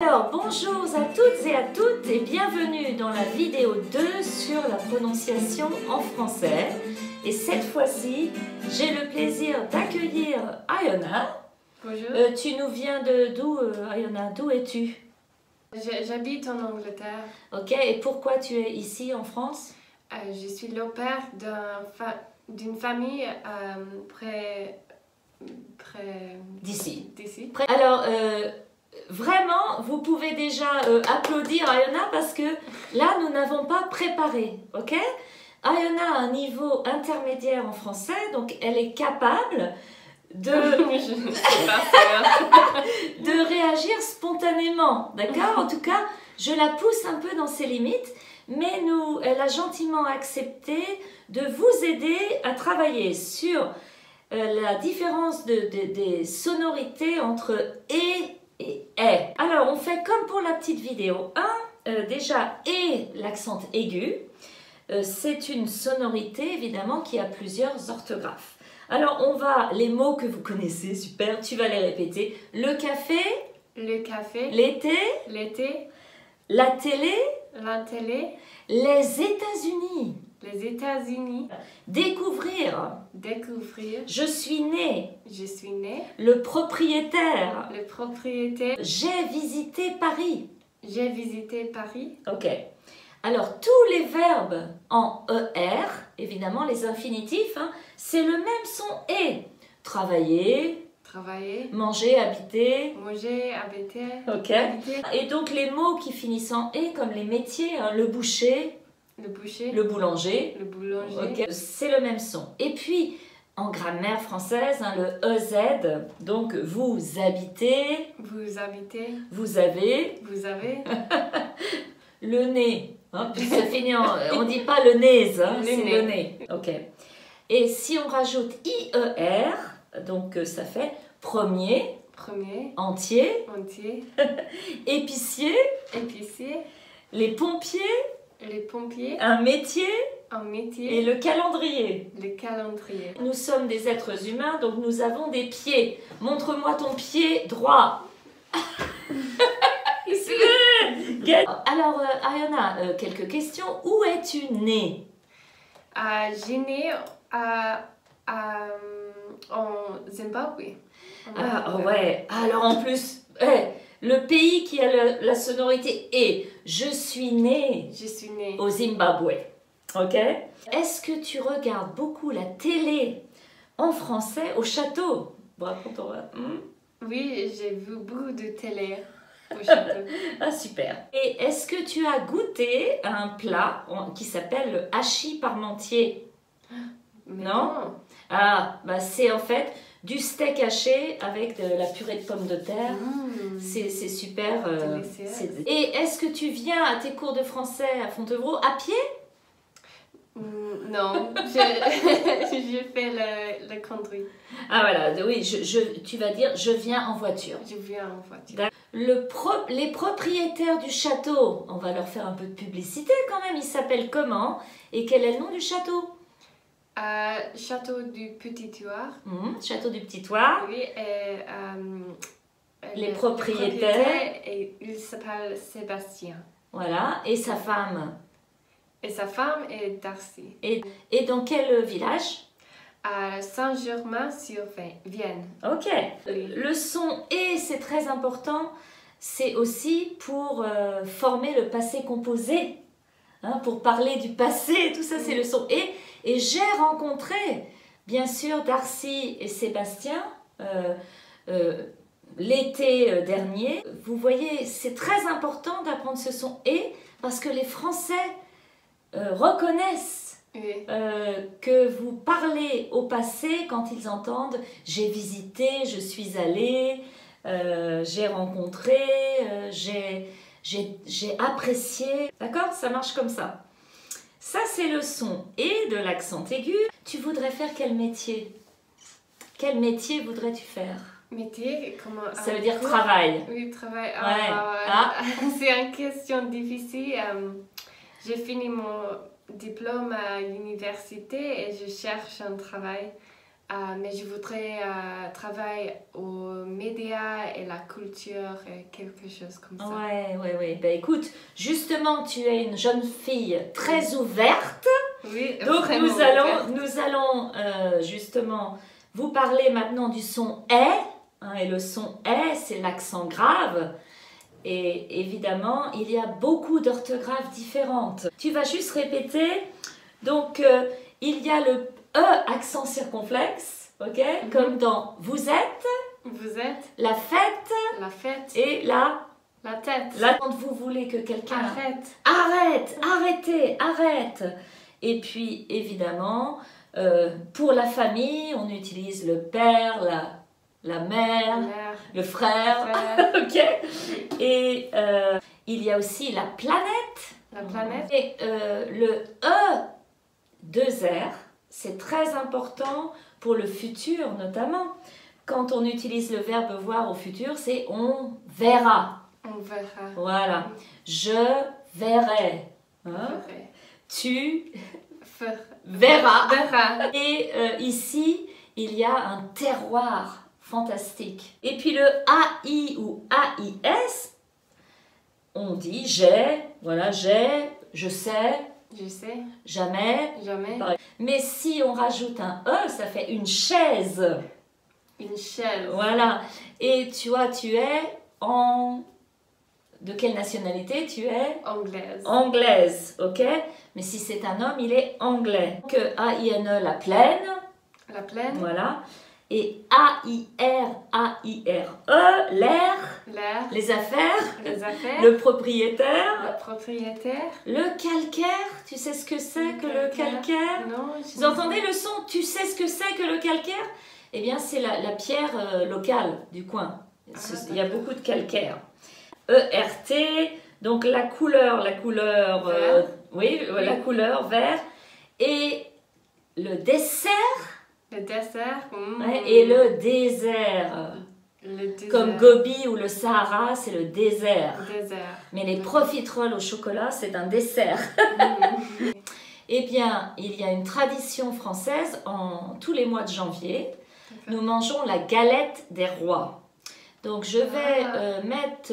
Alors bonjour à toutes et à toutes et bienvenue dans la vidéo 2 sur la prononciation en français. Et cette fois-ci, j'ai le plaisir d'accueillir Iona. Bonjour. Tu nous viens d'où, Iona? D'où es-tu? J'habite en Angleterre. Ok, et pourquoi tu es ici en France? Je suis le père d'une famille près D'ici. Alors, Alors, vraiment, vous pouvez déjà applaudir Iona parce que là, nous n'avons pas préparé, ok? Iona a un niveau intermédiaire en français, donc elle est capable de, de réagir spontanément, d'accord? En tout cas, je la pousse un peu dans ses limites, mais elle a gentiment accepté de vous aider à travailler sur la différence des sonorités entre et est. Alors, on fait comme pour la petite vidéo 1. Déjà, et l'accent aigu. C'est une sonorité, évidemment, qui a plusieurs orthographes. Alors, on va, les mots que vous connaissez, super, tu vas les répéter. Le café. Le café. L'été. L'été. La télé. La télé. Les États-Unis. Les États-Unis. Découvrir. Découvrir. Je suis né. Je suis né. Le propriétaire. Le propriétaire. J'ai visité Paris. J'ai visité Paris. Ok. Alors, tous les verbes en ER, évidemment les infinitifs, hein, c'est le même son et. Travailler, Travailler. manger, habiter. Manger, habiter. Ok. Habiter. Et donc les mots qui finissent en et, comme les métiers, hein, le boucher, Le boucher. le boulanger. Le boulanger. Ok. C'est le même son. Et puis, en grammaire française, hein, le EZ, donc vous habitez, Vous habitez. vous avez, Vous avez. le nez. Hein, puis ça finit on dit pas le nez, hein, Le c'est nez. le nez. Ok. Et si on rajoute IER, donc ça fait premier, Premier. entier, Entier. épicier, Épicier. les pompiers, Les pompiers. un métier Un et métier. le calendrier. Le calendrier. Nous sommes des êtres humains, donc nous avons des pieds. Montre-moi ton pied droit. Alors, Iona, quelques questions. Où es-tu née? J'ai né en Zimbabwe. Ah ouais, alors en plus, le pays qui a la sonorité est « Je suis née Je suis née. au Zimbabwe ». Ok? Est-ce que tu regardes beaucoup la télé en français au château? Bon, raconte-moi. Oui, j'ai vu beaucoup de télé au château. Ah super. Et est-ce que tu as goûté à un plat qui s'appelle le hachis parmentier? Mais Non. Ah, bah c'est en fait du steak haché avec de la purée de pommes de terre. C'est super. Délicieux. Et est-ce que tu viens à tes cours de français à Fontevraud à pied? Non, je fais le conduit. Ah voilà, oui, tu vas dire je viens en voiture. Je viens en voiture. Les propriétaires du château, on va leur faire un peu de publicité quand même, ils s'appellent comment? Et quel est le nom du château? Château du Petit Thouars. Château du Petit Thouars. Oui, et Les le propriétaires. Et il s'appelle Sébastien. Voilà, et sa femme. Et sa femme est Darcy. Et dans quel village? À Saint-Germain-sur-Vienne. Ok. Oui. Le son et, c'est très important, c'est aussi pour former le passé composé. Hein, pour parler du passé, tout ça c'est le son et. Et j'ai rencontré, bien sûr, Darcy et Sébastien l'été dernier. Vous voyez, c'est très important d'apprendre ce son et parce que les Français reconnaissent Oui. que vous parlez au passé quand ils entendent « j'ai visité, je suis allé, j'ai rencontré, j'ai apprécié ». D'accord? Ça marche comme ça. Ça, c'est le son et de l'accent aigu. Tu voudrais faire quel métier? Quel métier voudrais-tu faire? Métier, comment... Ça veut dire travail. Oui, travail. Ouais. C'est une question difficile. J'ai fini mon diplôme à l'université et je cherche un travail Mais je voudrais travailler aux médias et la culture, quelque chose comme ça. Ouais. Ben écoute, justement, tu es une jeune fille très ouverte. Oui, Donc vraiment nous allons justement vous parler maintenant du son « est ». Et le son « est », c'est l'accent grave. Et évidemment, il y a beaucoup d'orthographes différentes. Tu vas juste répéter. Donc, il y a le « e » accent circonflexe, ok, comme dans « vous êtes »,« la fête » et la tête. Là, quand vous voulez que quelqu'un Arrête. arrête. Et puis, évidemment, pour la famille, on utilise le père, la mère, le frère. Ok. Et il y a aussi la planète. Et le E, 2 R, c'est très important pour le futur, notamment. Quand on utilise le verbe voir au futur, c'est on verra. On verra. Voilà. Je verrai. Tu verras. Et ici, il y a un terroir fantastique. Et puis le AI ou AIS, on dit j'ai, voilà, je sais, jamais. Mais si on rajoute un E, ça fait une chaise. Voilà. Et tu vois, tu es de quelle nationalité tu es? Anglaise, ok? Mais si c'est un homme, il est anglais. Donc A-I-N-E, la plaine. Voilà. Et A-I-R-E, l'air. Les affaires. Le propriétaire. Le calcaire. Tu sais ce que c'est que le calcaire? Non. Vous entendez le son? Tu sais ce que c'est que le calcaire? Eh bien, c'est la pierre locale du coin. Il y a beaucoup de calcaire. E-R-T, donc la couleur, la couleur vert. Et le dessert. Et le désert. Comme Gobi ou le Sahara, c'est le désert. Mais les profiteroles au chocolat, c'est un dessert. Eh bien, il y a une tradition française, tous les mois de janvier, nous mangeons la galette des rois. Donc je vais mettre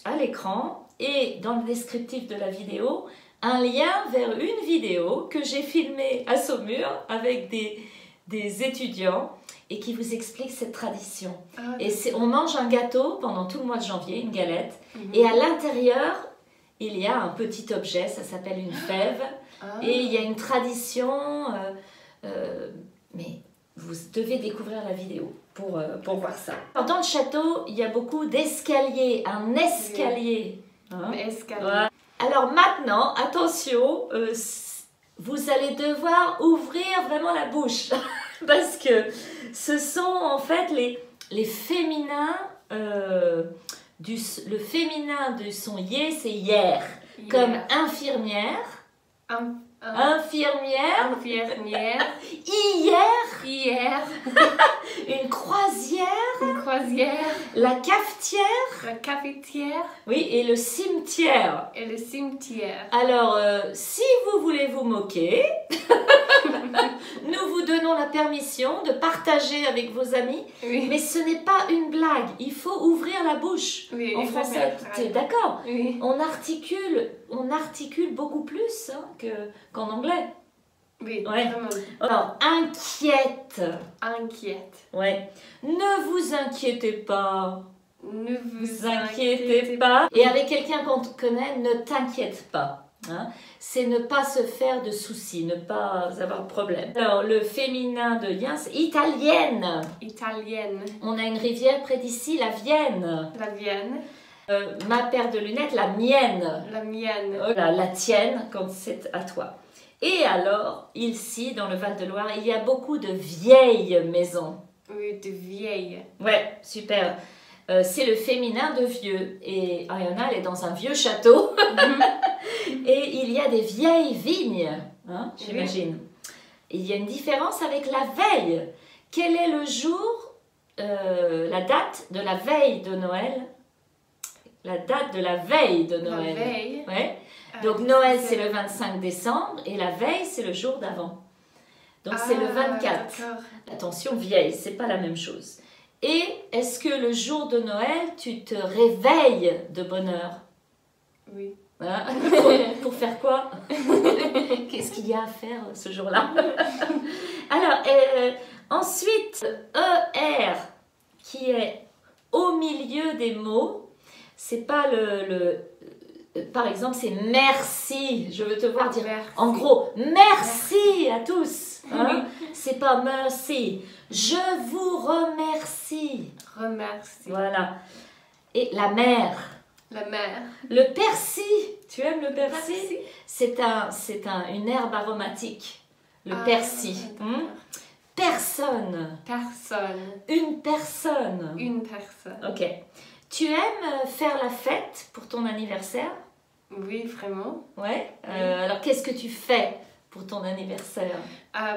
à l'écran et dans le descriptif de la vidéo, un lien vers une vidéo que j'ai filmée à Saumur avec des étudiants et qui vous explique cette tradition. Et on mange un gâteau pendant tout le mois de janvier, une galette, et à l'intérieur, il y a un petit objet, ça s'appelle une fève, et il y a une tradition, mais vous devez découvrir la vidéo pour voir ça. Alors, dans le château, il y a beaucoup d'escaliers, un escalier. Voilà. Alors maintenant, attention, vous allez devoir ouvrir vraiment la bouche parce que ce sont en fait les féminins, le féminin du son yé, c'est hier, comme infirmière. Infirmière. Hier. Une croisière. La cafetière. Oui, et le cimetière. Alors, si vous voulez vous moquer, nous vous donnons la permission de partager avec vos amis, mais ce n'est pas une blague, il faut ouvrir la bouche. En français, tu es d'accord? On articule beaucoup plus qu'en anglais. Vraiment. Alors, inquiète. Ouais. Ne vous inquiétez pas. Et avec quelqu'un qu'on connaît, ne t'inquiète pas. Hein? C'est ne pas se faire de soucis, ne pas avoir de problème. Alors, le féminin de lien, c'est italienne. On a une rivière près d'ici, la Vienne. Ma paire de lunettes, la mienne. La tienne, quand c'est à toi. Et alors, ici, dans le Val-de-Loire, il y a beaucoup de vieilles maisons. De vieilles. Ouais, super. C'est le féminin de vieux. Et Ayana, elle est dans un vieux château. Et il y a des vieilles vignes, hein, j'imagine. Il y a une différence avec la veille. Quel est le jour, la date de la veille de Noël? La date de la veille de Noël. La veille. Ouais. Donc Noël, c'est le 25 décembre et la veille, c'est le jour d'avant. Donc c'est le 24. D'accord. Attention, vieille, c'est pas la même chose. Et est-ce que le jour de Noël, tu te réveilles de bonne heure? Oui. Hein? Pour faire quoi? Qu'est-ce qu'il y a à faire ce jour-là? Alors, ensuite, ER, qui est au milieu des mots, c'est pas par exemple, c'est merci. Je veux te voir dire, Merci. en gros, merci à tous. Hein? C'est pas merci. Je vous remercie. Remercie. Voilà. Et la mer. La mer. Le persil. Tu aimes le persil? Persil. C'est une herbe aromatique. Le persil. D'accord. Personne. Personne. Une personne. Une personne. Ok. Tu aimes faire la fête pour ton anniversaire? Oui, vraiment. Ouais. Alors, qu'est-ce que tu fais pour ton anniversaire?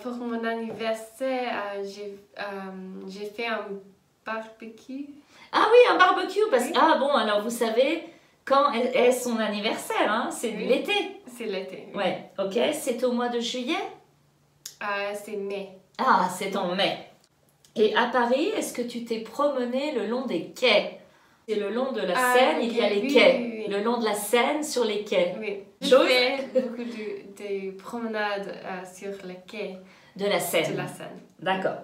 Pour mon anniversaire, j'ai fait un barbecue. Ah oui, un barbecue. Ah bon, alors vous savez quand est son anniversaire, hein? C'est Oui. l'été. C'est l'été. Oui. Ouais, ok. C'est au mois de juillet? C'est mai. Ah, c'est en mai. Et à Paris, est-ce que tu t'es promené le long des quais? C'est le long de la Seine, il y a les oui, quais. oui, oui. Le long de la Seine, sur les quais. Oui. Chose- J'ai fait beaucoup de promenades sur le quai De la Seine. de la Seine. D'accord.